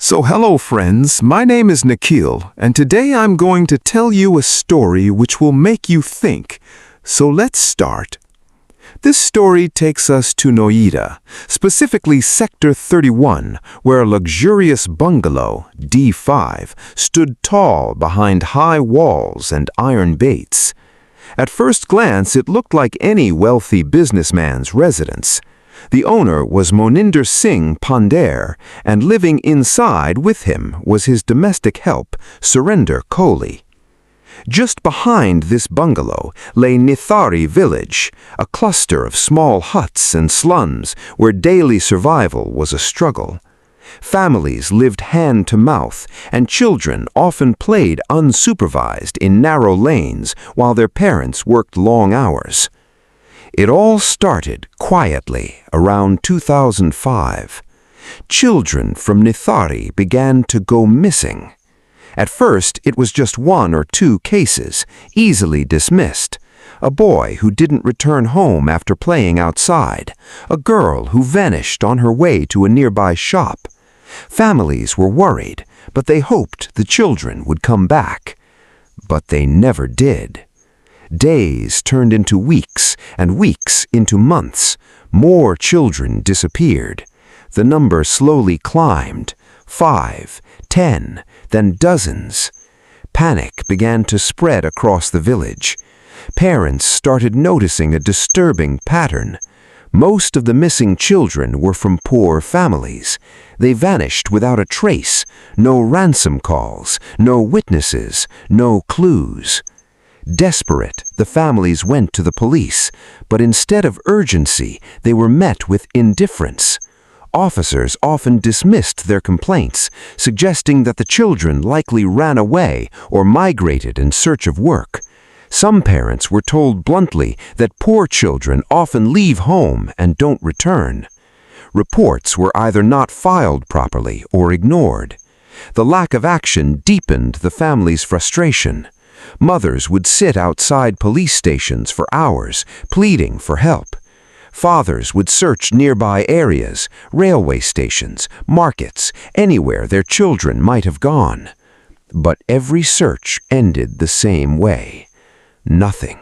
So hello friends, my name is Nikhil, and today I'm going to tell you a story which will make you think. So let's start. This story takes us to Noida, specifically Sector 31, where a luxurious bungalow, D-5, stood tall behind high walls and iron gates. At first glance, it looked like any wealthy businessman's residence. The owner was Moninder Singh Pandher, and living inside with him was his domestic help, Surender Koli. Just behind this bungalow lay Nithari village, a cluster of small huts and slums where daily survival was a struggle. Families lived hand to mouth, and children often played unsupervised in narrow lanes while their parents worked long hours. It all started quietly around 2005. Children from Nithari began to go missing. At first, it was just one or two cases, easily dismissed. A boy who didn't return home after playing outside. A girl who vanished on her way to a nearby shop. Families were worried, but they hoped the children would come back. But they never did. Days turned into weeks, and weeks into months. More children disappeared. The number slowly climbed. 5, 10, then dozens. Panic began to spread across the village. Parents started noticing a disturbing pattern. Most of the missing children were from poor families. They vanished without a trace. No ransom calls, no witnesses, no clues. Desperate, the families went to the police, but instead of urgency, they were met with indifference. Officers often dismissed their complaints, suggesting that the children likely ran away or migrated in search of work. Some parents were told bluntly that poor children often leave home and don't return. Reports were either not filed properly or ignored. The lack of action deepened the family's frustration. Mothers would sit outside police stations for hours, pleading for help. Fathers would search nearby areas, railway stations, markets, anywhere their children might have gone. But every search ended the same way. Nothing.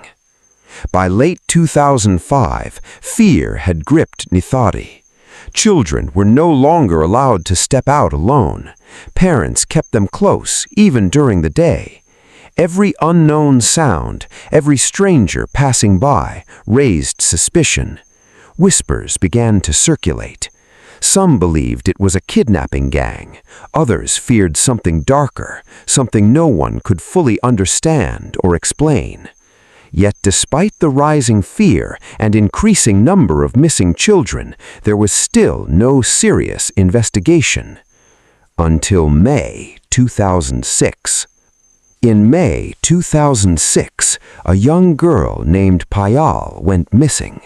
By late 2005, fear had gripped Nithari. Children were no longer allowed to step out alone. Parents kept them close, even during the day. Every unknown sound, every stranger passing by, raised suspicion. Whispers began to circulate. Some believed it was a kidnapping gang. Others feared something darker, something no one could fully understand or explain. Yet despite the rising fear and increasing number of missing children, there was still no serious investigation. Until May 2006. In May 2006, a young girl named Payal went missing.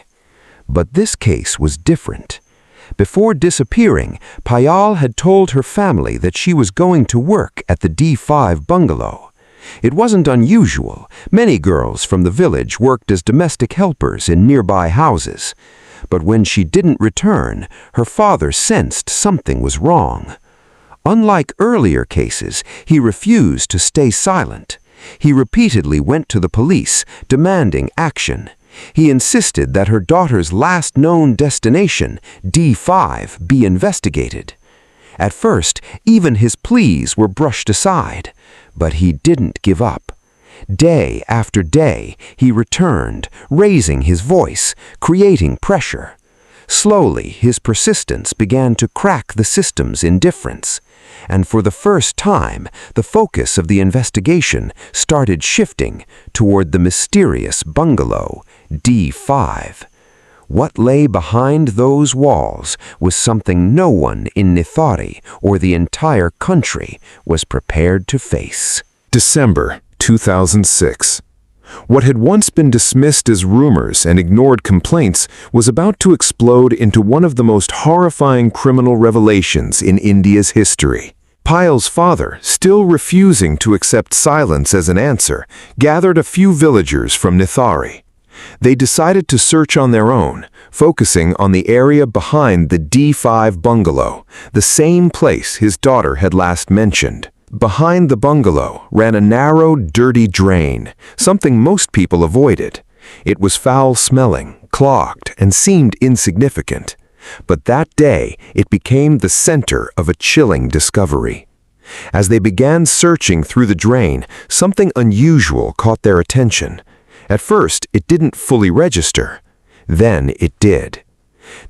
But this case was different. Before disappearing, Payal had told her family that she was going to work at the D-5 bungalow. It wasn't unusual. Many girls from the village worked as domestic helpers in nearby houses. But when she didn't return, her father sensed something was wrong. Unlike earlier cases, he refused to stay silent. He repeatedly went to the police, demanding action. He insisted that her daughter's last known destination, D-5, be investigated. At first, even his pleas were brushed aside, but he didn't give up. Day after day, he returned, raising his voice, creating pressure. Slowly, his persistence began to crack the system's indifference. And for the first time, the focus of the investigation started shifting toward the mysterious bungalow, D-5. What lay behind those walls was something no one in Nithari or the entire country was prepared to face. December 2006. What had once been dismissed as rumors and ignored complaints was about to explode into one of the most horrifying criminal revelations in India's history. Payal's father, still refusing to accept silence as an answer, gathered a few villagers from Nithari. They decided to search on their own, focusing on the area behind the D-5 bungalow, the same place his daughter had last mentioned. Behind the bungalow ran a narrow, dirty drain, something most people avoided. It was foul-smelling, clogged, and seemed insignificant. But that day, it became the center of a chilling discovery. As they began searching through the drain, something unusual caught their attention. At first, it didn't fully register. Then it did.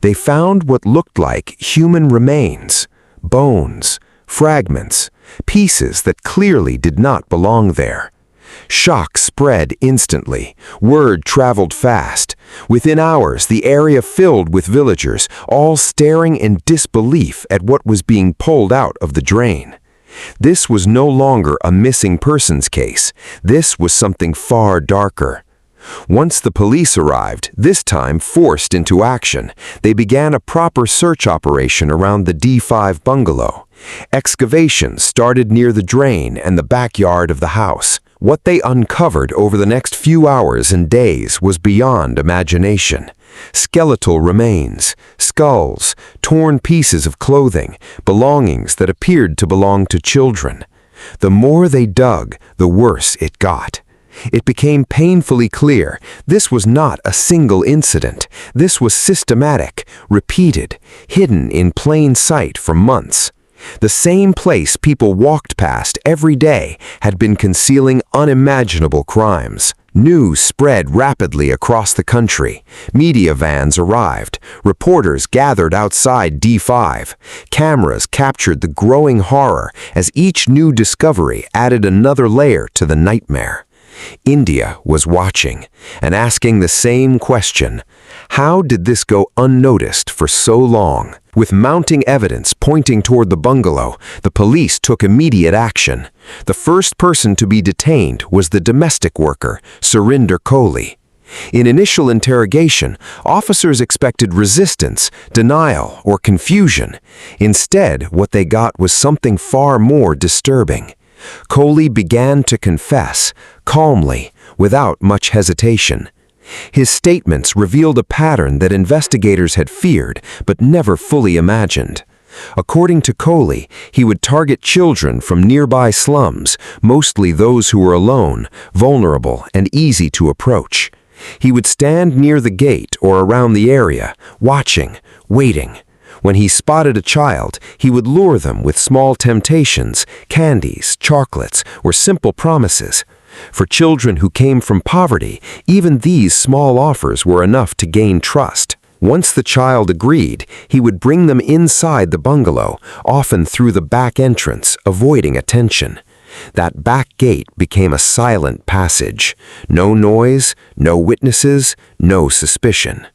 They found what looked like human remains, bones, fragments, pieces that clearly did not belong there. Shock spread instantly. Word traveled fast. Within hours, the area filled with villagers, all staring in disbelief at what was being pulled out of the drain. This was no longer a missing persons case. This was something far darker. Once the police arrived, this time forced into action, they began a proper search operation around the D-5 bungalow. Excavations started near the drain and the backyard of the house. What they uncovered over the next few hours and days was beyond imagination. Skeletal remains, skulls, torn pieces of clothing, belongings that appeared to belong to children. The more they dug, the worse it got. It became painfully clear this was not a single incident. This was systematic, repeated, hidden in plain sight for months. The same place people walked past every day had been concealing unimaginable crimes. News spread rapidly across the country. Media vans arrived. Reporters gathered outside D-5. Cameras captured the growing horror as each new discovery added another layer to the nightmare. India was watching and asking the same question. How did this go unnoticed for so long? With mounting evidence pointing toward the bungalow, the police took immediate action. The first person to be detained was the domestic worker, Surender Koli. In initial interrogation, officers expected resistance, denial, or confusion. Instead, what they got was something far more disturbing. Koli began to confess, calmly, without much hesitation. His statements revealed a pattern that investigators had feared but never fully imagined. According to Koli, he would target children from nearby slums, mostly those who were alone, vulnerable, and easy to approach. He would stand near the gate or around the area, watching, waiting. When he spotted a child, he would lure them with small temptations, candies, chocolates, or simple promises. For children who came from poverty, even these small offers were enough to gain trust. Once the child agreed, he would bring them inside the bungalow, often through the back entrance, avoiding attention. That back gate became a silent passage. No noise, no witnesses, no suspicion.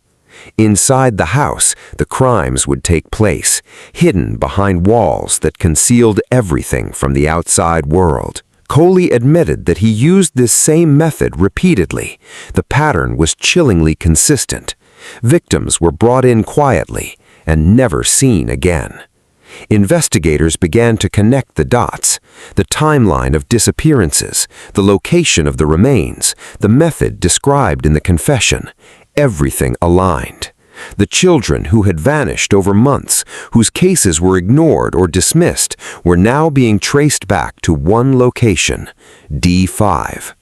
Inside the house, the crimes would take place, hidden behind walls that concealed everything from the outside world. Koli admitted that he used this same method repeatedly. The pattern was chillingly consistent. Victims were brought in quietly and never seen again. Investigators began to connect the dots, the timeline of disappearances, the location of the remains, the method described in the confession. Everything aligned. The children who had vanished over months, whose cases were ignored or dismissed, were now being traced back to one location, D-5.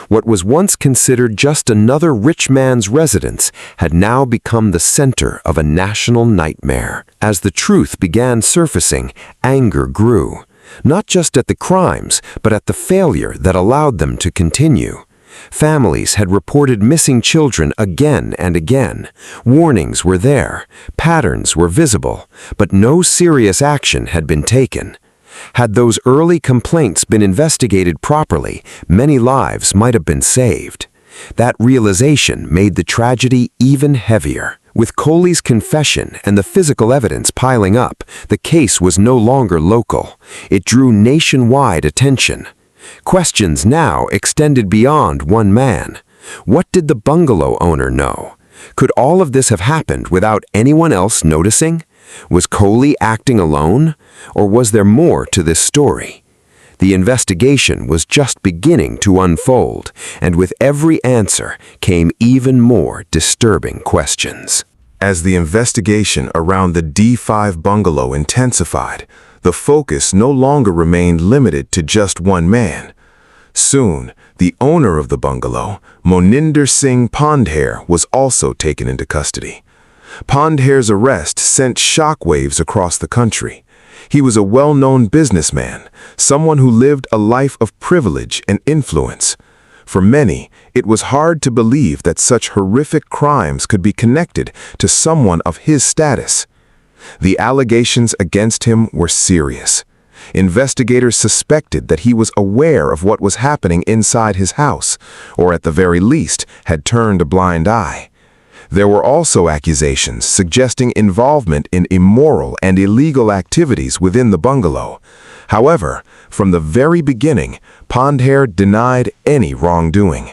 What was once considered just another rich man's residence had now become the center of a national nightmare. As the truth began surfacing, anger grew, not just at the crimes, but at the failure that allowed them to continue. Families had reported missing children again and again. Warnings were there, patterns were visible, but no serious action had been taken. Had those early complaints been investigated properly, many lives might have been saved. That realization made the tragedy even heavier. With Koli's confession and the physical evidence piling up, the case was no longer local. It drew nationwide attention. Questions now extended beyond one man. What did the bungalow owner know? Could all of this have happened without anyone else noticing? Was Koli acting alone? Or was there more to this story? The investigation was just beginning to unfold, and with every answer came even more disturbing questions. As the investigation around the D-5 bungalow intensified, the focus no longer remained limited to just one man. Soon, the owner of the bungalow, Moninder Singh Pandher, was also taken into custody. Pandher's arrest sent shockwaves across the country. He was a well-known businessman, someone who lived a life of privilege and influence. For many, it was hard to believe that such horrific crimes could be connected to someone of his status. The allegations against him were serious. Investigators suspected that he was aware of what was happening inside his house, or at the very least, had turned a blind eye. There were also accusations suggesting involvement in immoral and illegal activities within the bungalow. However, from the very beginning, Pandher denied any wrongdoing.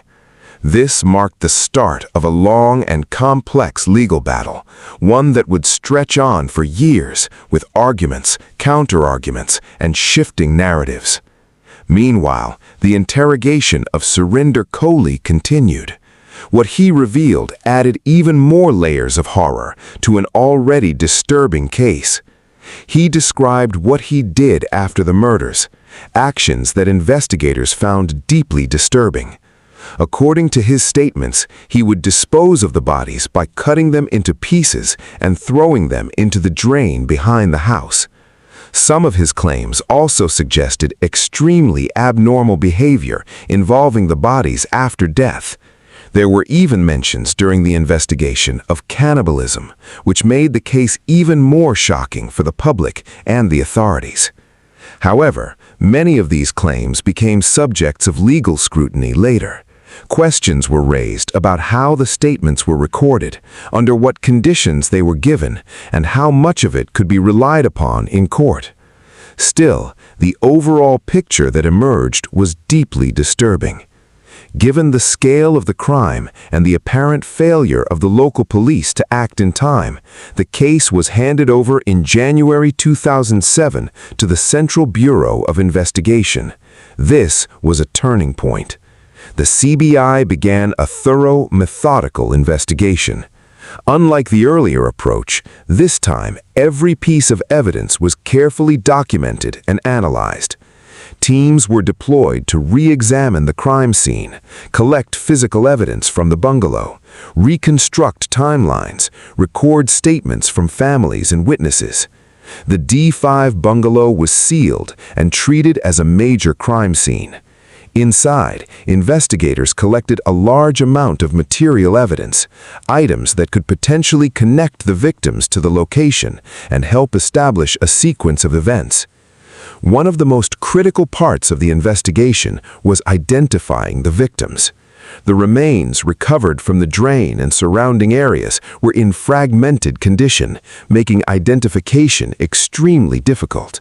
This marked the start of a long and complex legal battle, one that would stretch on for years with arguments, counter-arguments, and shifting narratives. Meanwhile, the interrogation of Surender Koli continued. What he revealed added even more layers of horror to an already disturbing case. He described what he did after the murders, actions that investigators found deeply disturbing. According to his statements, he would dispose of the bodies by cutting them into pieces and throwing them into the drain behind the house. Some of his claims also suggested extremely abnormal behavior involving the bodies after death. There were even mentions during the investigation of cannibalism, which made the case even more shocking for the public and the authorities. However, many of these claims became subjects of legal scrutiny later. Questions were raised about how the statements were recorded, under what conditions they were given, and how much of it could be relied upon in court. Still, the overall picture that emerged was deeply disturbing. Given the scale of the crime and the apparent failure of the local police to act in time, the case was handed over in January 2007 to the Central Bureau of Investigation. This was a turning point. The CBI began a thorough, methodical investigation. Unlike the earlier approach, this time every piece of evidence was carefully documented and analyzed. Teams were deployed to re-examine the crime scene, collect physical evidence from the bungalow, reconstruct timelines, record statements from families and witnesses. The D-5 bungalow was sealed and treated as a major crime scene. Inside, investigators collected a large amount of material evidence, items that could potentially connect the victims to the location and help establish a sequence of events. One of the most critical parts of the investigation was identifying the victims. The remains recovered from the drain and surrounding areas were in fragmented condition, making identification extremely difficult.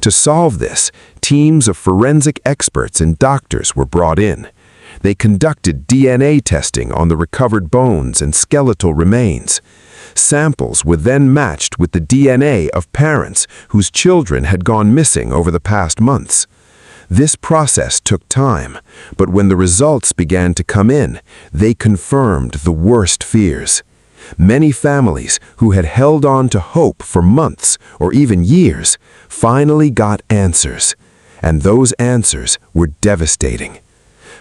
To solve this, teams of forensic experts and doctors were brought in. They conducted DNA testing on the recovered bones and skeletal remains. Samples were then matched with the DNA of parents whose children had gone missing over the past months. This process took time, but when the results began to come in, they confirmed the worst fears. Many families who had held on to hope for months or even years finally got answers, and those answers were devastating.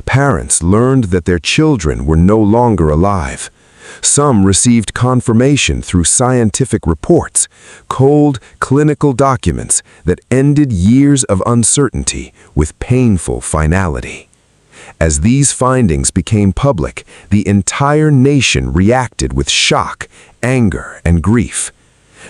Parents learned that their children were no longer alive. Some received confirmation through scientific reports, cold clinical documents that ended years of uncertainty with painful finality. As these findings became public, the entire nation reacted with shock, anger, and grief.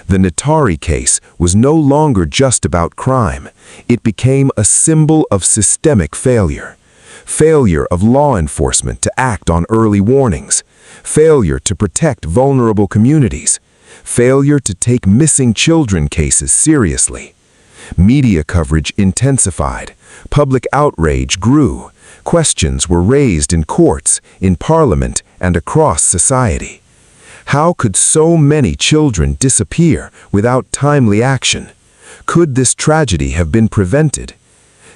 The Nithari case was no longer just about crime. It became a symbol of systemic failure. Failure of law enforcement to act on early warnings. Failure to protect vulnerable communities. Failure to take missing children cases seriously. Media coverage intensified. Public outrage grew. Questions were raised in courts, in parliament, and across society. How could so many children disappear without timely action? Could this tragedy have been prevented?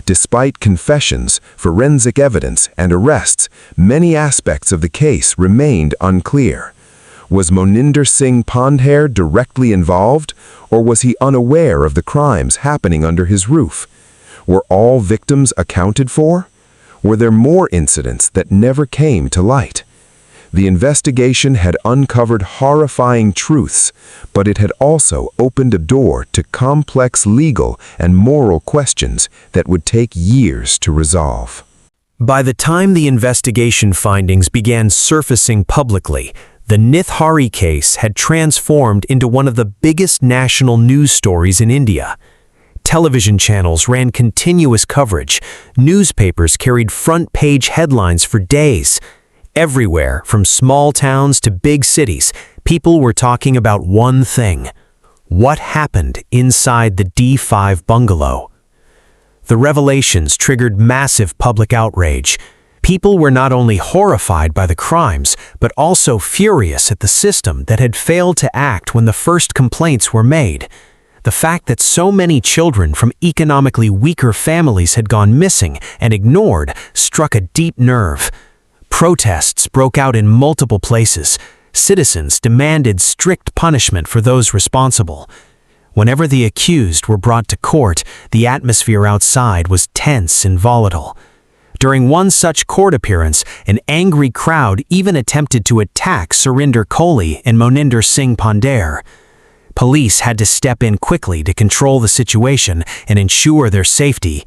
Despite confessions, forensic evidence, and arrests, many aspects of the case remained unclear. Was Moninder Singh Pandher directly involved, or was he unaware of the crimes happening under his roof? Were all victims accounted for? Were there more incidents that never came to light? The investigation had uncovered horrifying truths, but it had also opened a door to complex legal and moral questions that would take years to resolve. By the time the investigation findings began surfacing publicly, the Nithari case had transformed into one of the biggest national news stories in India. Television channels ran continuous coverage. Newspapers carried front-page headlines for days. Everywhere, from small towns to big cities, people were talking about one thing: what happened inside the D-5 bungalow. The revelations triggered massive public outrage. People were not only horrified by the crimes, but also furious at the system that had failed to act when the first complaints were made. The fact that so many children from economically weaker families had gone missing and ignored struck a deep nerve. Protests broke out in multiple places. Citizens demanded strict punishment for those responsible. Whenever the accused were brought to court, the atmosphere outside was tense and volatile. During one such court appearance, an angry crowd even attempted to attack Surender Koli and Moninder Singh Pandher. Police had to step in quickly to control the situation and ensure their safety.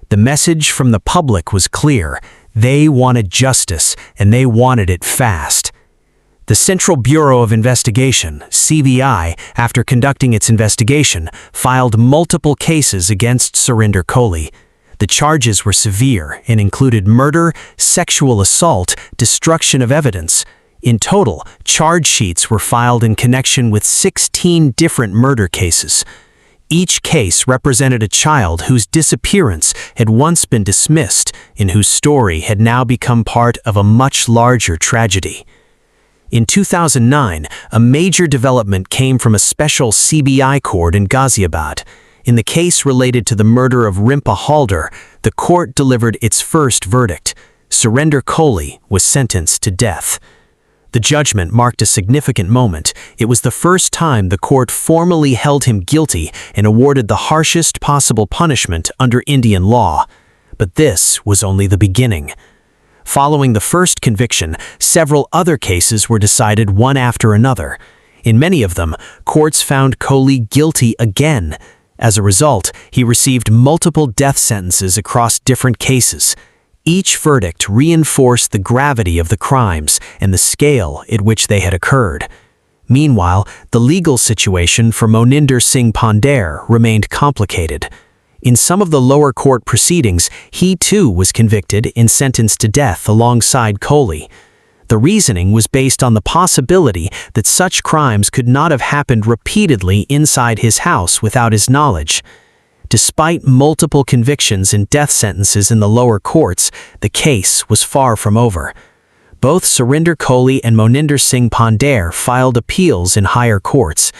The message from the public was clear. They wanted justice, and they wanted it fast. The Central Bureau of Investigation, CBI, after conducting its investigation, filed multiple cases against Surender Koli. The charges were severe and included murder, sexual assault, destruction of evidence. In total, charge sheets were filed in connection with 16 different murder cases. Each case represented a child whose disappearance had once been dismissed and whose story had now become part of a much larger tragedy. In 2009, a major development came from a special CBI court in Ghaziabad. In the case related to the murder of Rimpa Halder, the court delivered its first verdict. Surender Koli was sentenced to death. The judgment marked a significant moment. It was the first time the court formally held him guilty and awarded the harshest possible punishment under Indian law. But this was only the beginning. Following the first conviction, several other cases were decided one after another. In many of them, courts found Koli guilty again. As a result, he received multiple death sentences across different cases. Each verdict reinforced the gravity of the crimes and the scale at which they had occurred. Meanwhile, the legal situation for Moninder Singh Pandher remained complicated. In some of the lower court proceedings, he too was convicted and sentenced to death alongside Koli. The reasoning was based on the possibility that such crimes could not have happened repeatedly inside his house without his knowledge. Despite multiple convictions and death sentences in the lower courts, the case was far from over. Both Surender Koli and Moninder Singh Pandher filed appeals in higher courts.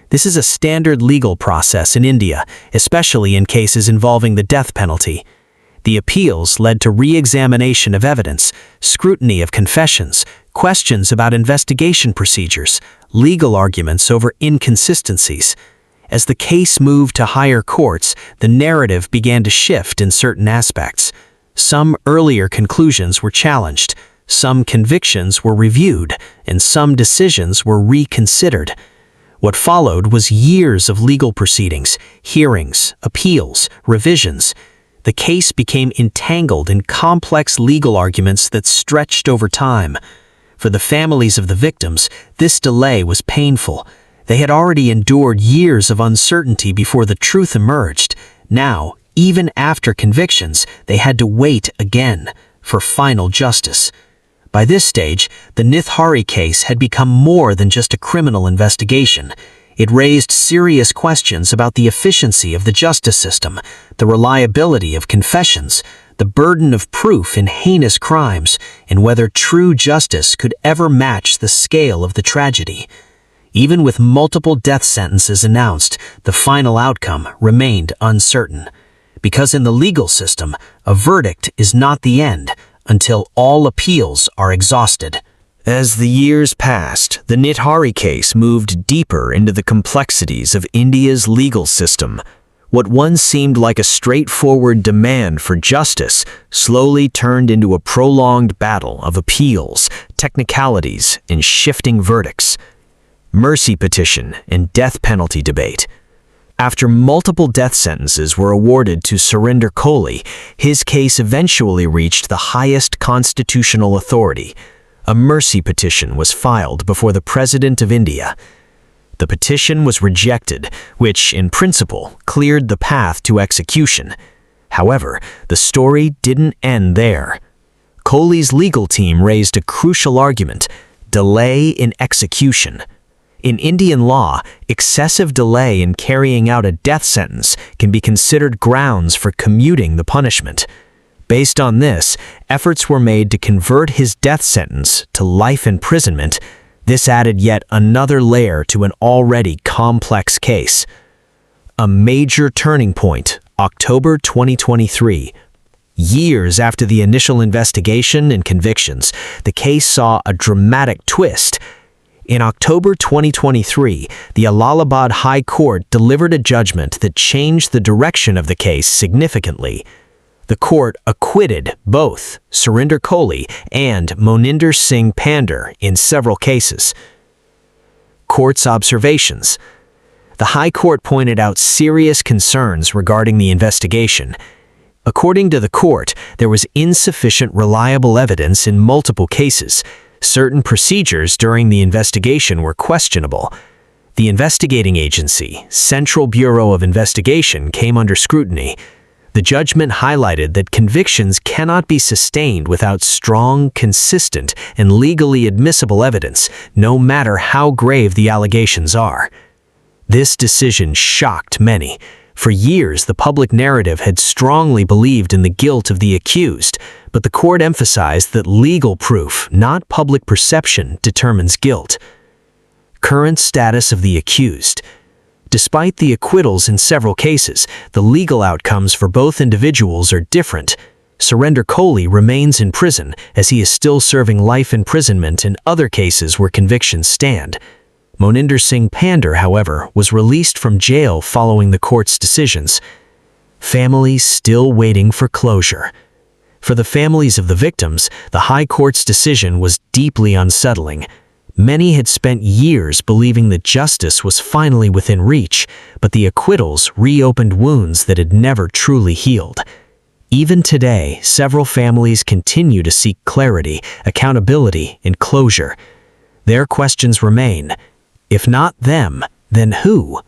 This is a standard legal process in India, especially in cases involving the death penalty. The appeals led to re-examination of evidence, scrutiny of confessions, questions about investigation procedures, legal arguments over inconsistencies. As the case moved to higher courts, the narrative began to shift in certain aspects. Some earlier conclusions were challenged, some convictions were reviewed, and some decisions were reconsidered. What followed was years of legal proceedings, hearings, appeals, revisions. The case became entangled in complex legal arguments that stretched over time. For the families of the victims, this delay was painful. They had already endured years of uncertainty before the truth emerged. Now, even after convictions, they had to wait again for final justice. By this stage, the Nithari case had become more than just a criminal investigation. It raised serious questions about the efficiency of the justice system, the reliability of confessions, the burden of proof in heinous crimes, and whether true justice could ever match the scale of the tragedy. Even with multiple death sentences announced, the final outcome remained uncertain. because in the legal system, a verdict is not the end until all appeals are exhausted. As the years passed, the Nithari case moved deeper into the complexities of India's legal system. What once seemed like a straightforward demand for justice slowly turned into a prolonged battle of appeals, technicalities, and shifting verdicts. Mercy petition and death penalty debate. After multiple death sentences were awarded to Surender Koli, his case eventually reached the highest constitutional authority. A mercy petition was filed before the President of India. The petition was rejected, which, in principle, cleared the path to execution. However, the story didn't end there. Koli's legal team raised a crucial argument: delay in execution. In Indian law, excessive delay in carrying out a death sentence can be considered grounds for commuting the punishment. Based on this, efforts were made to convert his death sentence to life imprisonment. This added yet another layer to an already complex case. A major turning point, October 2023. Years after the initial investigation and convictions, the case saw a dramatic twist. In October 2023, the Allahabad High Court delivered a judgment that changed the direction of the case significantly. The court acquitted both Surender Koli and Moninder Singh Pandher in several cases. Court's observations. The High Court pointed out serious concerns regarding the investigation. According to the court, there was insufficient reliable evidence in multiple cases. Certain procedures during the investigation were questionable. The investigating agency, Central Bureau of Investigation, came under scrutiny. The judgment highlighted that convictions cannot be sustained without strong, consistent, and legally admissible evidence, no matter how grave the allegations are. This decision shocked many. For years, the public narrative had strongly believed in the guilt of the accused, but the court emphasized that legal proof, not public perception, determines guilt. Current status of the accused. Despite the acquittals in several cases, the legal outcomes for both individuals are different. Surender Koli remains in prison as he is still serving life imprisonment in other cases where convictions stand. Moninder Singh Pandher, however, was released from jail following the court's decisions. Families still waiting for closure. For the families of the victims, the High Court's decision was deeply unsettling. Many had spent years believing that justice was finally within reach, but the acquittals reopened wounds that had never truly healed. Even today, several families continue to seek clarity, accountability, and closure. Their questions remain. If not them, then who?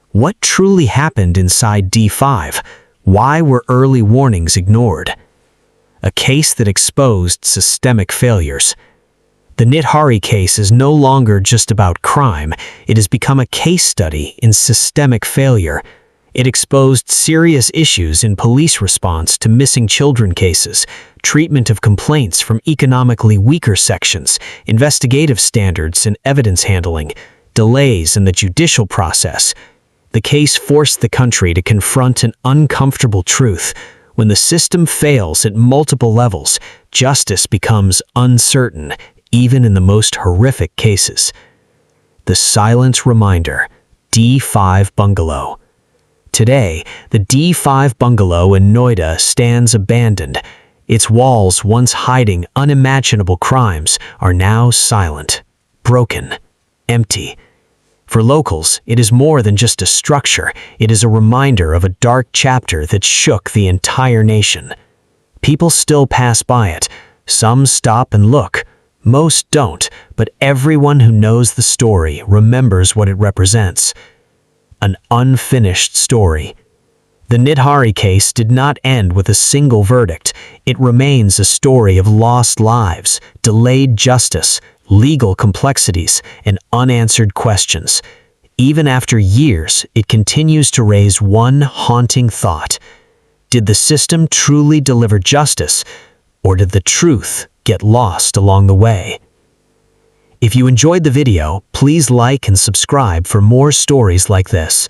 What truly happened inside D-5? Why were early warnings ignored? A case that exposed systemic failures. The Nithari case is no longer just about crime. It has become a case study in systemic failure. It exposed serious issues in police response to missing children cases, treatment of complaints from economically weaker sections, investigative standards and evidence handling, delays in the judicial process. The case forced the country to confront an uncomfortable truth. When the system fails at multiple levels, justice becomes uncertain, even in the most horrific cases. The silent reminder, D-5 Bungalow. Today, the D-5 Bungalow in Noida stands abandoned. Its walls, once hiding unimaginable crimes, are now silent, broken, empty. For locals, it is more than just a structure. It is a reminder of a dark chapter that shook the entire nation. People still pass by it. Some stop and look. Most don't, but everyone who knows the story remembers what it represents. An unfinished story. The Nithari case did not end with a single verdict. It remains a story of lost lives, delayed justice, legal complexities, and unanswered questions. Even after years, it continues to raise one haunting thought. Did the system truly deliver justice, or did the truth get lost along the way? If you enjoyed the video, please like and subscribe for more stories like this.